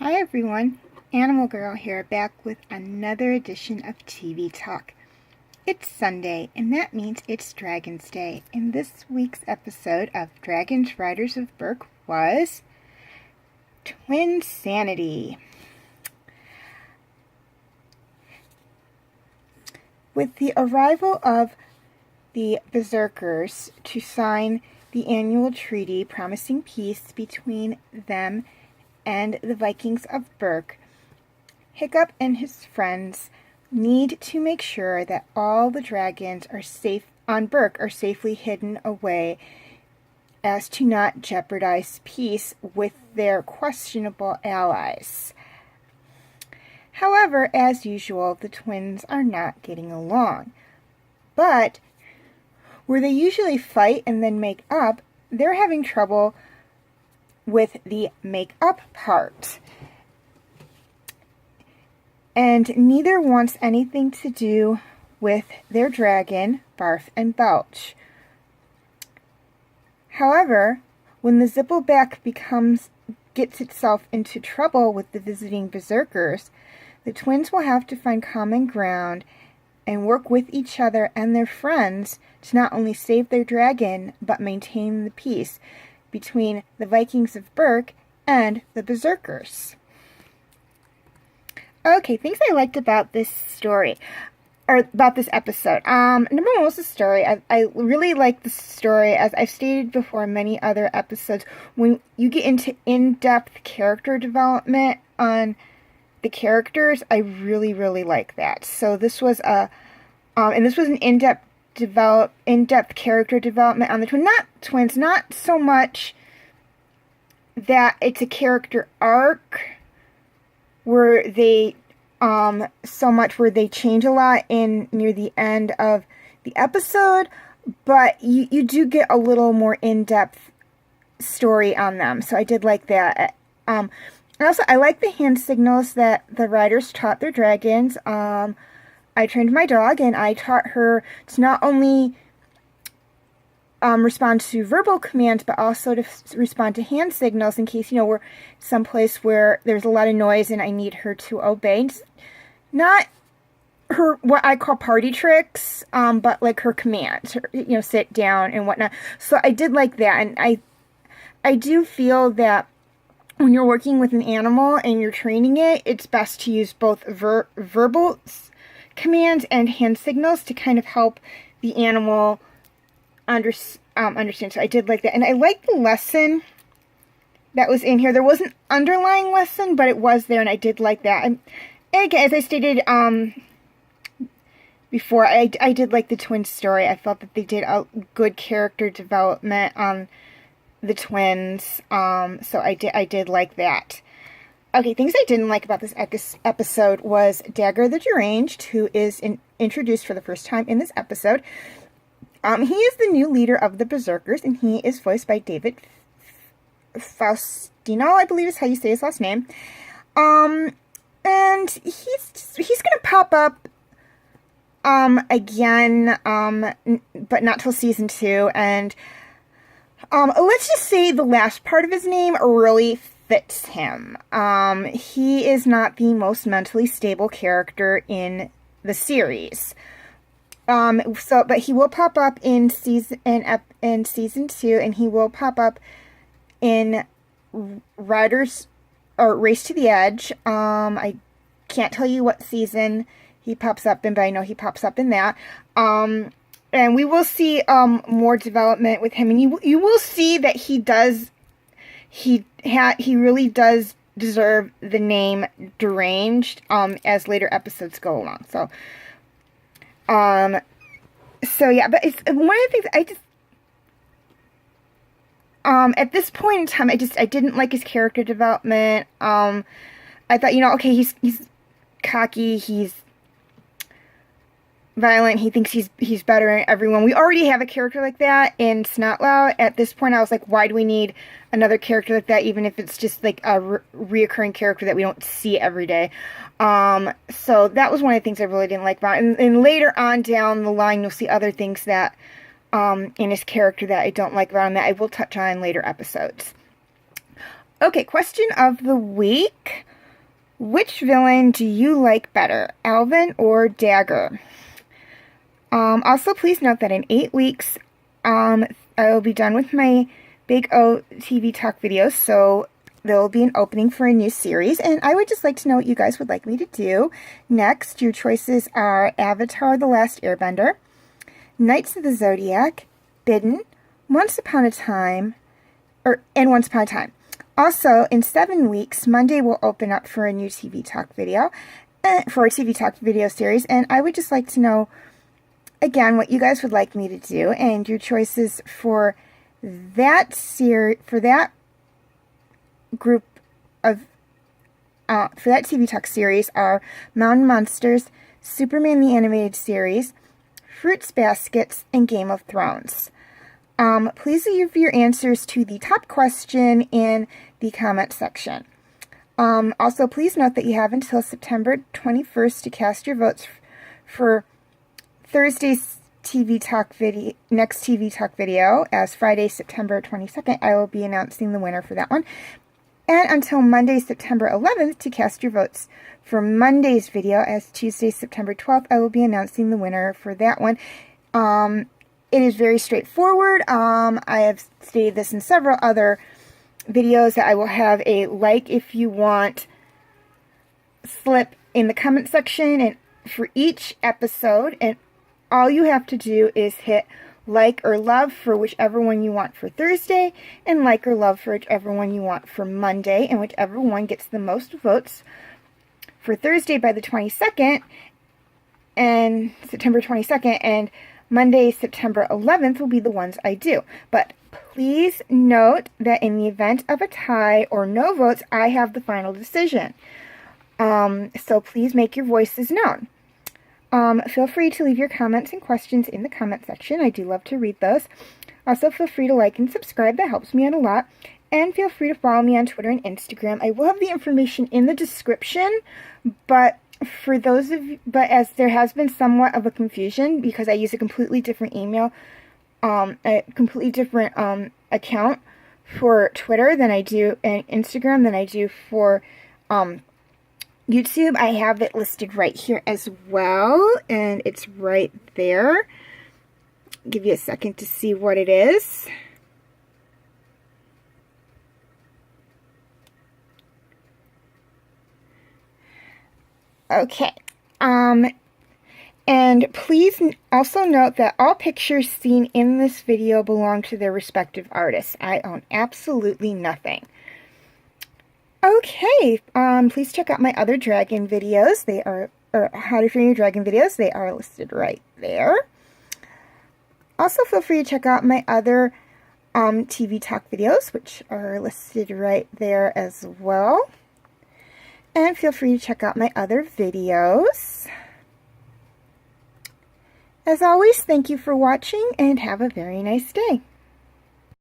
Hi everyone, Animal Girl here, back with another edition of TV Talk. It's Sunday, and that means it's Dragon's Day, and this week's episode of Dragons Riders of Berk was Twinsanity. With the arrival of the Berserkers to sign the annual treaty promising peace between them and the Vikings of Burk, Hiccup and his friends need to make sure that all the dragons are safe on Berk are safely hidden away as to not jeopardize peace with their questionable allies. However, as usual, the twins are not getting along. But where they usually fight and then make up, they're having trouble with the make-up part. And neither wants anything to do with their dragon, Barf and Belch. However, when the Zippleback gets itself into trouble with the visiting Berserkers, the twins will have to find common ground and work with each other and their friends to not only save their dragon, but maintain the peace between the Vikings of Berk and the Berserkers. Okay, things I liked about this story, or about this episode. Number one was the story. I really like the story, as I've stated before in many other episodes. When you get into in-depth character development on the characters, I really, really like that. So this was an in-depth character development on the twins, not so much that it's a character arc where they change a lot near the end of the episode, but you do get a little more in-depth story on them. So I did like that. Also, I like the hand signals that the riders taught their dragons. I trained my dog, and I taught her to not only respond to verbal commands, but also to respond to hand signals in case, we're someplace where there's a lot of noise and I need her to obey. Not her, what I call party tricks, but like her commands, sit down and whatnot. So I did like that, and I do feel that when you're working with an animal and you're training it, it's best to use both verbal commands and hand signals to kind of help the animal understand. So I did like that. And I like the lesson that was in here. There was an underlying lesson, but it was there, and I did like that. And again, as I stated before, I did like the twin story. I felt that they did a good character development on the twins. So I did like that. Okay, things I didn't like about this episode was Dagger the Deranged, who is introduced for the first time in this episode. He is the new leader of the Berserkers, and he is voiced by David Faustino, I believe is how you say his last name. And he's gonna pop up again, but not till season 2. And let's just say the last part of his name really fits him. He is not the most mentally stable character in the series. But he will pop up in season 2, and he will pop up in Riders or Race to the Edge. I can't tell you what season he pops up in, but I know he pops up in that. And we will see more development with him, and you will see that he really does deserve the name Deranged as later episodes go along. So yeah, but it's one of the things I just at this point in time, I didn't like his character development. I thought, okay, he's cocky, he's violent, he thinks he's better than everyone. We already have a character like that in Snotlout. At this point, I was like, why do we need another character like that, even if it's just like a reoccurring character that we don't see every day? So that was one of the things I really didn't like about it. And later on down the line, you'll see other things that in his character that I don't like about him that I will touch on in later episodes. Okay, question of the week. Which villain do you like better, Alvin or Dagger? Also, please note that in 8 weeks, I will be done with my Big O TV Talk videos, so there will be an opening for a new series, and I would just like to know what you guys would like me to do next. Your choices are Avatar: The Last Airbender, Knights of the Zodiac, Bidden, Once Upon a Time, and Once Upon a Time. Also, in 7 weeks, Monday will open up for a new TV Talk video, for a TV Talk video series, and I would just like to know, again, what you guys would like me to do, and your choices for that group of, for that TV Talk series are Mountain Monsters, Superman the Animated Series, Fruits Baskets, and Game of Thrones. Please leave your answers to the top question in the comment section. Also, please note that you have until September 21st to cast your votes for Thursday's TV Talk video, next TV Talk video, as Friday, September 22nd, I will be announcing the winner for that one. And until Monday, September 11th, to cast your votes for Monday's video, as Tuesday, September 12th, I will be announcing the winner for that one. It is very straightforward. I have stated this in several other videos that I will have a like if you want slip in the comment section and for each episode, and all you have to do is hit like or love for whichever one you want for Thursday, and like or love for whichever one you want for Monday, and whichever one gets the most votes for Thursday by the 22nd, and September 22nd, and Monday, September 11th will be the ones I do. But please note that in the event of a tie or no votes, I have the final decision. So please make your voices known. Feel free to leave your comments and questions in the comment section. I do love to read those. Also, feel free to like and subscribe. That helps me out a lot. And feel free to follow me on Twitter and Instagram. I will have the information in the description, but for those of you, as there has been somewhat of a confusion because I use a completely different email, a completely different account for Twitter than I do, and Instagram than I do for YouTube. I have it listed right here as well, and it's right there. I'll give you a second to see what it is. Okay, and please also note that all pictures seen in this video belong to their respective artists. I own absolutely nothing. Okay, please check out my other dragon videos. They are, or how to train your dragon videos. They are listed right there. Also, feel free to check out my other TV Talk videos, which are listed right there as well. And feel free to check out my other videos. As always, thank you for watching and have a very nice day.